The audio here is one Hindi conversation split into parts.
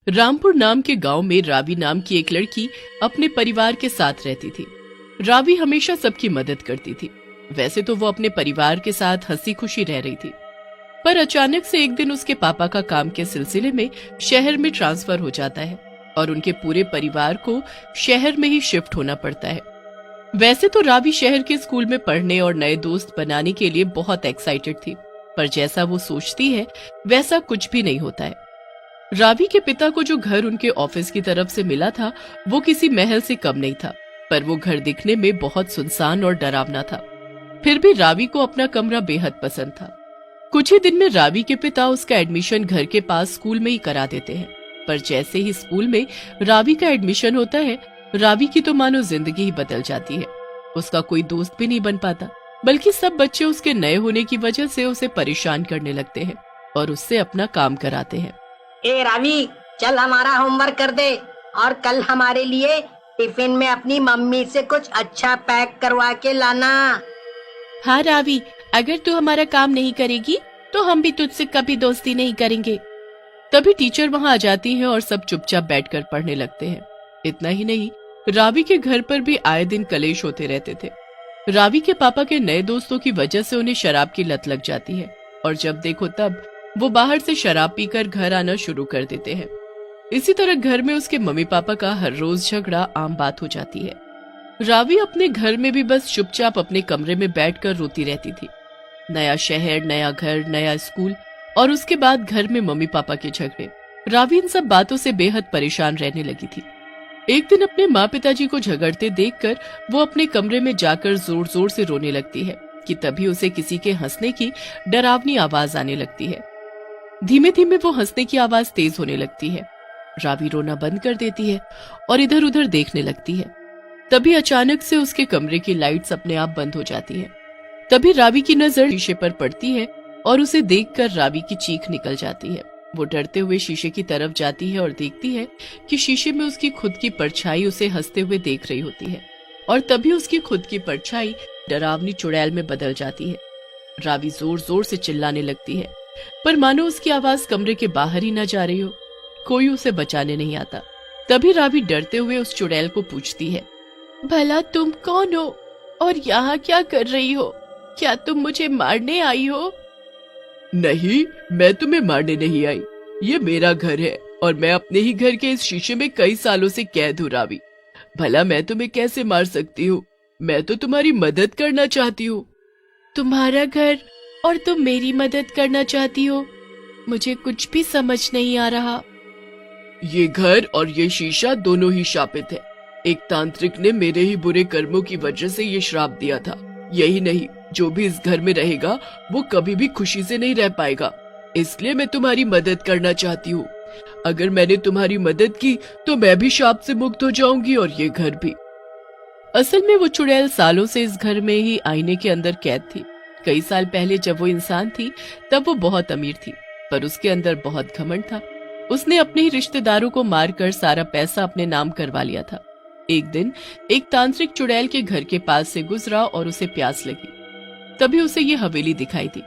रामपुर नाम के गांव में रावी नाम की एक लड़की अपने परिवार के साथ रहती थी। रावी हमेशा सबकी मदद करती थी। वैसे तो वो अपने परिवार के साथ हंसी खुशी रह रही थी, पर अचानक से एक दिन उसके पापा का काम के सिलसिले में शहर में ट्रांसफर हो जाता है और उनके पूरे परिवार को शहर में ही शिफ्ट होना पड़ता है। वैसे तो रावी शहर के स्कूल में पढ़ने और नए दोस्त बनाने के लिए बहुत एक्साइटेड थी, पर जैसा वो सोचती है वैसा कुछ भी नहीं होता है। रावी के पिता को जो घर उनके ऑफिस की तरफ से मिला था वो किसी महल से कम नहीं था, पर वो घर दिखने में बहुत सुनसान और डरावना था। फिर भी रावी को अपना कमरा बेहद पसंद था। कुछ ही दिन में रावी के पिता उसका एडमिशन घर के पास स्कूल में ही करा देते हैं, पर जैसे ही स्कूल में रावी का एडमिशन होता है, रावी की तो मानो जिंदगी ही बदल जाती है। उसका कोई दोस्त भी नहीं बन पाता, बल्कि सब बच्चे उसके नए होने की वजह से उसे परेशान करने लगते हैं और उससे अपना काम कराते हैं। ए रावी, चल हमारा होमवर्क कर दे और कल हमारे लिए टिफिन में अपनी मम्मी से कुछ अच्छा पैक करवा के लाना। हाँ रावी, अगर तू हमारा काम नहीं करेगी तो हम भी तुझसे कभी दोस्ती नहीं करेंगे। तभी टीचर वहाँ आ जाती है और सब चुपचाप बैठकर पढ़ने लगते हैं। इतना ही नहीं, रावी के घर पर भी आए दिन कलेश होते रहते थे। रावी के पापा के नए दोस्तों की वजह से उन्हें शराब की लत लग जाती है और जब देखो तब वो बाहर से शराब पीकर घर आना शुरू कर देते हैं। इसी तरह घर में उसके मम्मी पापा का हर रोज झगड़ा आम बात हो जाती है। रावी अपने घर में भी बस चुपचाप अपने कमरे में बैठकर रोती रहती थी। नया शहर, नया घर, नया स्कूल और उसके बाद घर में मम्मी पापा के झगड़े। रावी इन सब बातों से बेहद परेशान रहने लगी थी। एक दिन अपने माँ पिताजी को झगड़ते देखकर वो अपने कमरे में जाकर जोर जोर से रोने लगती है कि तभी उसे किसी के हंसने की डरावनी आवाज आने लगती है। धीमे धीमे वो हंसने की आवाज तेज होने लगती है। रावी रोना बंद कर देती है और इधर उधर देखने लगती है। तभी अचानक से उसके कमरे की लाइट्स अपने आप बंद हो जाती है। तभी रावी की नजर शीशे पर पड़ती है और उसे देखकर रावी की चीख निकल जाती है। वो डरते हुए शीशे की तरफ जाती है और देखती है कि शीशे में उसकी खुद की परछाई उसे हंसते हुए देख रही होती है और तभी उसकी खुद की परछाई डरावनी चुड़ैल में बदल जाती है। रावी जोर जोर से चिल्लाने लगती है, पर मानो उसकी आवाज कमरे के बाहर ही न जा रही हो। कोई उसे बचाने नहीं आता। तभी रावी डरते हुए उस चुड़ैल को पूछती है, भला तुम कौन हो और यहाँ क्या कर रही हो? क्या तुम मुझे मारने आई हो? नहीं, मैं तुम्हें मारने नहीं आई। ये मेरा घर है और मैं अपने ही घर के इस शीशे में कई सालों से कैद हूँ रावी। भला मैं तुम्हें कैसे मार सकती हूँ? मैं तो तुम्हारी मदद करना चाहती हूँ। तुम्हारा घर और तुम मेरी मदद करना चाहती हो? मुझे कुछ भी समझ नहीं आ रहा। ये घर और ये शीशा दोनों ही शापित है। एक तांत्रिक ने मेरे ही बुरे कर्मों की वजह से ये श्राप दिया था। यही नहीं, जो भी इस घर में रहेगा वो कभी भी खुशी से नहीं रह पाएगा। इसलिए मैं तुम्हारी मदद करना चाहती हूँ। अगर मैंने तुम्हारी मदद की तो मैं भी शाप से मुक्त हो जाऊंगी और ये घर भी। असल में वो चुड़ैल सालों से इस घर में ही आईने के अंदर कैद थी। कई साल पहले जब वो इंसान थी तब वो बहुत अमीर थी, पर उसके अंदर बहुत घमंड था। उसने अपने ही रिश्तेदारों को मारकर सारा पैसा अपने नाम करवा लिया था। एक दिन एक तांत्रिक चुड़ैल के घर के पास से गुजरा और उसे प्यास लगी। तभी उसे ये हवेली दिखाई दी।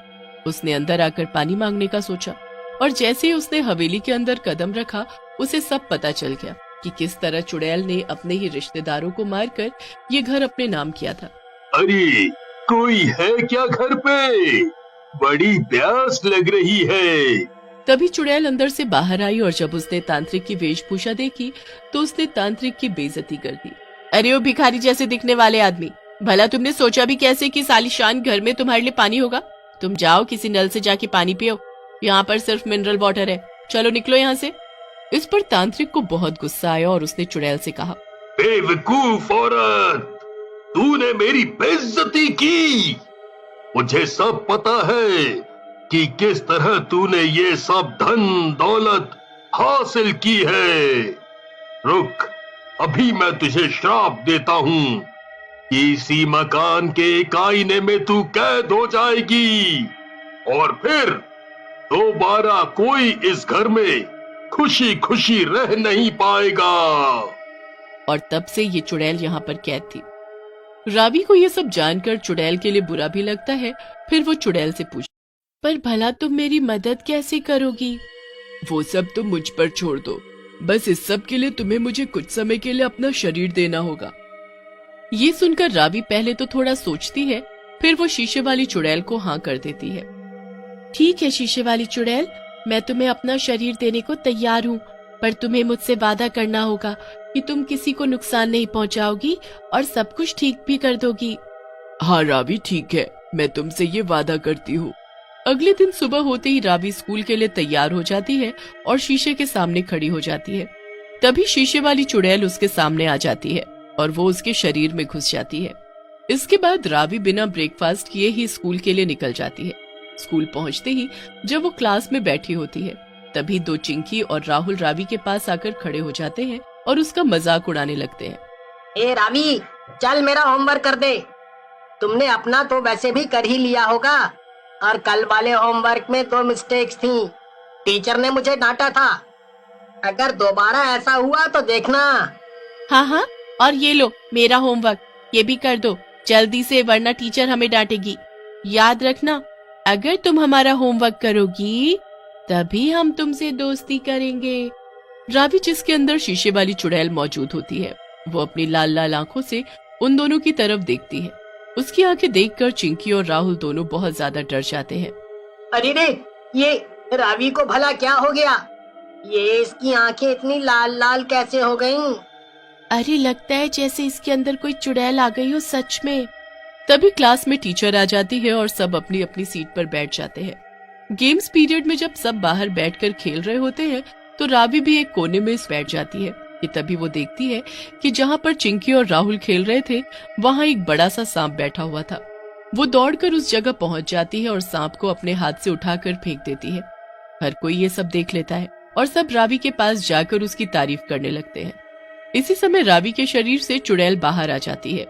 उसने अंदर आकर पानी मांगने का सोचा और जैसे ही उसने हवेली के अंदर कदम रखा, उसे सब पता चल गया कि किस तरह चुड़ैल ने अपने ही रिश्तेदारों को मारकर ये घर अपने नाम किया था। अरे, कोई है क्या घर पे? बड़ी प्यास लग रही है। तभी चुड़ैल अंदर से बाहर आई और जब उसने तांत्रिक की वेशभूषा देखी तो उसने तांत्रिक की बेइज्जती कर दी। अरे ओ भिखारी जैसे दिखने वाले आदमी, भला तुमने सोचा भी कैसे कि सालिशान घर में तुम्हारे लिए पानी होगा? तुम जाओ किसी नल से जाके पानी पियो, यहाँ पर सिर्फ मिनरल वाटर है। चलो निकलो यहाँ से। इस पर तांत्रिक को बहुत गुस्सा आया और उसने चुड़ैल से कहा, बेवकूफ औरत, तूने मेरी बेइज्जती की। मुझे सब पता है कि किस तरह तूने ये सब धन दौलत हासिल की है। रुक, अभी मैं तुझे श्राप देता हूँ कि इसी मकान के एक आईने में तू कैद हो जाएगी और फिर दोबारा कोई इस घर में खुशी खुशी रह नहीं पाएगा। और तब से ये चुड़ैल यहाँ पर कैद थी। रावी को ये सब जानकर चुड़ैल के लिए बुरा भी लगता है। फिर वो चुड़ैल से पूछती, पर भला तुम मेरी मदद कैसे करोगी? वो सब तुम मुझ पर छोड़ दो। बस इस सब के लिए तुम्हें मुझे कुछ समय के लिए अपना शरीर देना होगा। ये सुनकर रावी पहले तो थोड़ा सोचती है, फिर वो शीशे वाली चुड़ैल को हाँ कर देती है। ठीक है शीशे वाली चुड़ैल, मैं तुम्हें अपना शरीर देने को तैयार हूँ, पर तुम्हें मुझसे वादा करना होगा कि तुम किसी को नुकसान नहीं पहुँचाओगी और सब कुछ ठीक भी कर दोगी। हाँ रावी ठीक है, मैं तुमसे ये वादा करती हूँ। अगले दिन सुबह होते ही रावी स्कूल के लिए तैयार हो जाती है और शीशे के सामने खड़ी हो जाती है। तभी शीशे वाली चुड़ैल उसके सामने आ जाती है और वो उसके शरीर में घुस जाती है। इसके बाद रावी बिना ब्रेकफास्ट किए ही स्कूल के लिए निकल जाती है। स्कूल पहुंचते ही जब वो क्लास में बैठी होती है, तभी दो चिंकी और राहुल रावी के पास आकर खड़े हो जाते हैं और उसका मजाक उड़ाने लगते हैं। ए रावी, चल मेरा होमवर्क कर दे। तुमने अपना तो वैसे भी कर ही लिया होगा, और कल वाले होमवर्क में 2 मिस्टेक्स थी। टीचर ने मुझे डांटा था। अगर दोबारा ऐसा हुआ तो देखना। हाँ हाँ, और ये लो मेरा होमवर्क, ये भी कर दो जल्दी से, वरना टीचर हमें डांटेगी। याद रखना, अगर तुम हमारा होमवर्क करोगी तभी हम तुमसे दोस्ती करेंगे। रावी, जिसके अंदर शीशे वाली चुड़ैल मौजूद होती है, वो अपनी लाल लाल आंखों से उन दोनों की तरफ देखती है। उसकी आंखें देखकर चिंकी और राहुल दोनों बहुत ज्यादा डर जाते हैं। अरे रे, ये रावी को भला क्या हो गया? ये इसकी आंखें इतनी लाल लाल कैसे हो गईं? अरे लगता है जैसे इसके अंदर कोई चुड़ैल आ गई हो सच में। तभी क्लास में टीचर आ जाती है और सब अपनी अपनी सीट पर बैठ जाते हैं। गेम्स पीरियड में जब सब बाहर बैठकर खेल रहे होते हैं तो रावी भी एक कोने में बैठ जाती है कि तभी वो देखती है कि जहाँ पर चिंकी और राहुल खेल रहे थे वहाँ एक बड़ा सा सांप बैठा हुआ था। वो दौड़कर उस जगह पहुंच जाती है और सांप को अपने हाथ से उठाकर फेंक देती है। हर कोई ये सब देख लेता है और सब रावी के पास जाकर उसकी तारीफ करने लगते हैं। इसी समय रावी के शरीर से चुड़ैल बाहर आ जाती है।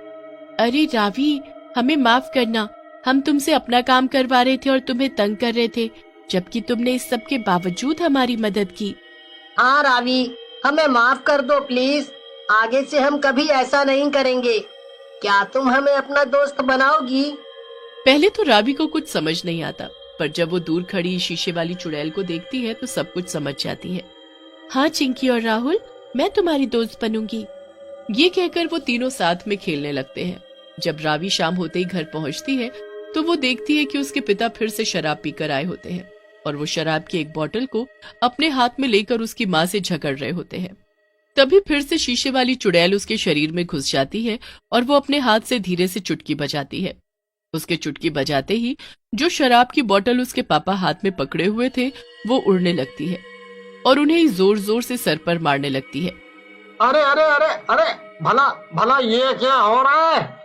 अरे रावी, हमें माफ करना, हम तुमसे अपना काम करवा रहे थे और तुम्हें तंग कर रहे थे, जबकि तुमने इस सब के बावजूद हमारी मदद की। हाँ रावी, हमें माफ कर दो प्लीज। आगे से हम कभी ऐसा नहीं करेंगे। क्या तुम हमें अपना दोस्त बनाओगी? पहले तो रावी को कुछ समझ नहीं आता, पर जब वो दूर खड़ी शीशे वाली चुड़ैल को देखती है तो सब कुछ समझ जाती है। हाँ चिंकी और राहुल, मैं तुम्हारी दोस्त बनूंगी। ये कहकर वो तीनों साथ में खेलने लगते हैं। जब रावी शाम होते ही घर पहुंचती है तो वो देखती है कि उसके पिता फिर से शराब पीकर आए होते हैं और वो शराब की एक बोतल को अपने हाथ में लेकर उसकी माँ से झगड़ रहे होते हैं। तभी फिर से शीशे वाली चुड़ैल उसके शरीर में घुस जाती है और वो अपने हाथ से धीरे से चुटकी बजाती है। उसके चुटकी बजाते ही जो शराब की बोतल उसके पापा हाथ में पकड़े हुए थे वो उड़ने लगती है और उन्हें जोर जोर से सर पर मारने लगती है। अरे अरे अरे अरे, भला भला ये क्या हो रहा है?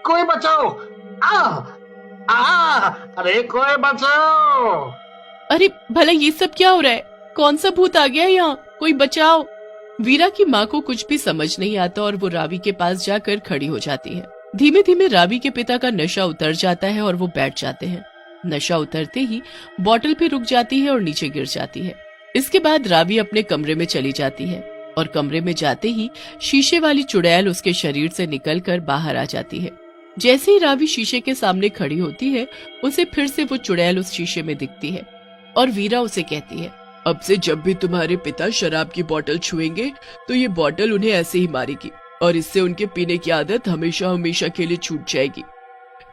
कोई बचाओ! अरे कोई बचाओ! अरे भला ये सब क्या हो रहा है? कौन सा भूत आ गया यहाँ? कोई बचाओ! वीरा की माँ को कुछ भी समझ नहीं आता और वो रावी के पास जाकर खड़ी हो जाती है। धीमे धीमे रावी के पिता का नशा उतर जाता है और वो बैठ जाते हैं। नशा उतरते ही बोतल भी रुक जाती है और नीचे गिर जाती है। इसके बाद रावी अपने कमरे में चली जाती है और कमरे में जाते ही शीशे वाली चुड़ैल उसके शरीर से निकलकर बाहर आ जाती है। जैसे ही रावी शीशे के सामने खड़ी होती है, उसे फिर से वो चुड़ैल उस शीशे में दिखती है और वीरा उसे कहती है, अब से जब भी तुम्हारे पिता शराब की बोतल छुएंगे तो ये बोतल उन्हें ऐसे ही मारेगी और इससे उनके पीने की आदत हमेशा हमेशा के लिए छूट जाएगी।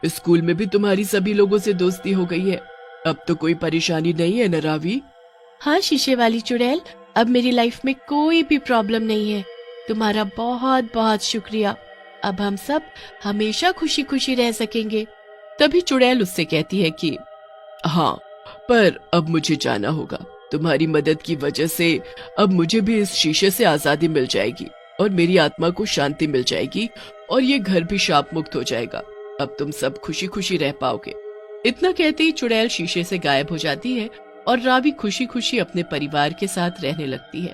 स्कूल में भी तुम्हारी सभी लोगों से दोस्ती हो गई है, अब तो कोई परेशानी नहीं है न रावी? हाँ शीशे वाली चुड़ैल, अब मेरी लाइफ में कोई भी प्रॉब्लम नहीं है। तुम्हारा बहुत बहुत शुक्रिया। अब हम सब हमेशा खुशी खुशी रह सकेंगे। तभी चुड़ैल उससे कहती है कि हाँ, पर अब मुझे जाना होगा। तुम्हारी मदद की वजह से अब मुझे भी इस शीशे से आजादी मिल जाएगी और मेरी आत्मा को शांति मिल जाएगी और ये घर भी शाप मुक्त हो जाएगा। अब तुम सब खुशी खुशी रह पाओगे। इतना कहते ही चुड़ैल शीशे से गायब हो जाती है और रावी खुशी खुशी अपने परिवार के साथ रहने लगती है।